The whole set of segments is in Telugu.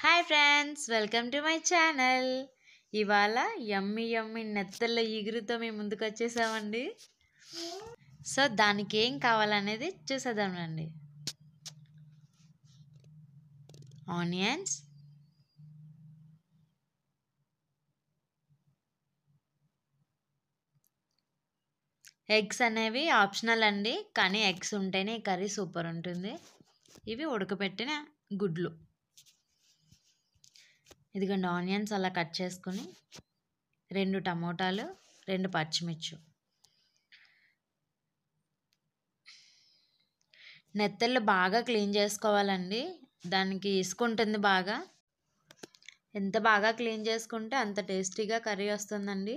Hi friends, welcome to my channel. ఇవాళ యమ్మీ యమ్మీ నెత్తళ్ళ ఇగురుతో మేము ముందుకు వచ్చేసామండి. సో దానికి ఏం కావాలనేది చూసేద్దాం రండి. ఆనియన్స్, ఎగ్స్ అనేవి ఆప్షనల్ అండి, కానీ ఎగ్స్ ఉంటేనే ఈ కర్రీ సూపర్ ఉంటుంది. ఇవి ఉడకబెట్టిన గుడ్లు. ఇదిగోండి ఆనియన్స్ అలా కట్ చేసుకుని, 2 టమోటాలు, 2 పచ్చిమిర్చి. నెత్తళ్ళు బాగా క్లీన్ చేసుకోవాలండి, దానికి ఇసుక ఉంటుంది బాగా. ఎంత బాగా క్లీన్ చేసుకుంటే అంత టేస్టీగా కర్రీ వస్తుందండి.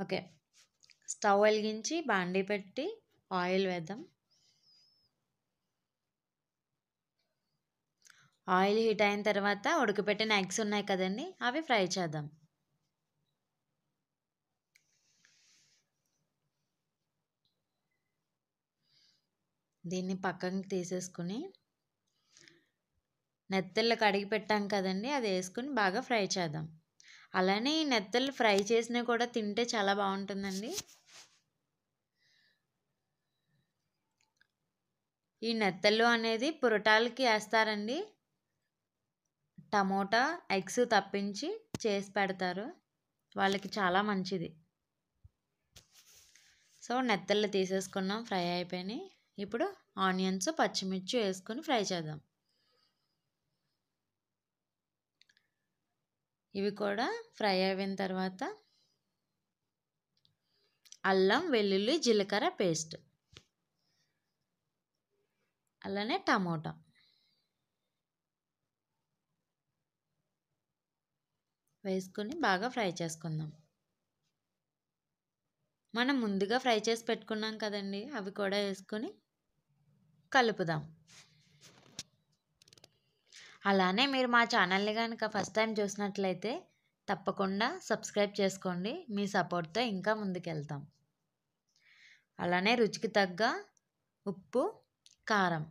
ఓకే, స్టవ్ వెలిగించి బాండీ పెట్టి ఆయిల్ వేద్దాం. ఆయిల్ హీట్ అయిన తర్వాత ఉడకపెట్టిన ఎగ్స్ ఉన్నాయి కదండి, అవి ఫ్రై చేద్దాం. దీన్ని పక్కకి తీసేసుకుని నెత్తళ్ళు కడిగి పెట్టాం కదండి, అది వేసుకుని బాగా ఫ్రై చేద్దాం. అలానే ఈ నెత్తళ్ళు ఫ్రై చేసినవి కూడా తింటే చాలా బాగుంటుందండి. ఈ నెత్తళ్ళు అనేది పురటాలకి వేస్తారండి, టమోటా ఎగ్స్ తప్పించి చేసి పెడతారు, వాళ్ళకి చాలా మంచిది. సో నెత్తళ్ళు తీసేసుకున్నాం, ఫ్రై అయిపోయినాయి. ఇప్పుడు ఆనియన్స్ పచ్చిమిర్చి వేసుకొని ఫ్రై చేద్దాం. ఇవి కూడా ఫ్రై అయిన తర్వాత అల్లం వెల్లుల్లి జీలకర్ర పేస్ట్, అలానే టమోటా వేసుకొని బాగా ఫ్రై చేసుకుందాం. మనం ముందుగా ఫ్రై చేసి పెట్టుకున్నాం కదండి, అవి కూడా వేసుకొని కలుపుదాం. అలానే మీరు మా ఛానల్ని కనుక ఫస్ట్ టైం చూసినట్లయితే తప్పకుండా సబ్స్క్రైబ్ చేసుకోండి, మీ సపోర్ట్తో ఇంకా ముందుకెళ్తాం. అలానే రుచికి తగ్గ ఉప్పు, కారం.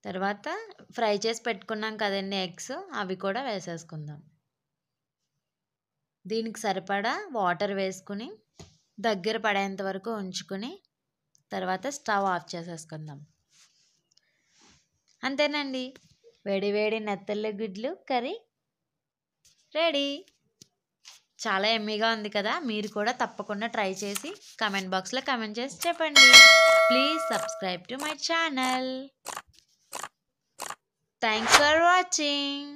తర్వాత ఫ్రై చేసి పెట్టుకున్నాం కదండి ఎగ్స్, అవి కూడా వేసేసుకుందాం. దీనికి సరిపడా వాటర్ వేసుకుని దగ్గర పడేంత వరకు ఉంచుకుని తర్వాత స్టవ్ ఆఫ్ చేసేసుకుందాం. అంతేనండి, వేడి వేడి నెత్తళ్ళ గుడ్లు కర్రీ రెడీ. చాలా ఎమ్మీగా ఉంది కదా, మీరు కూడా తప్పకుండా ట్రై చేసి కమెంట్ బాక్స్లో కమెంట్ చేసి చెప్పండి. Please subscribe to my channel. Thanks for watching.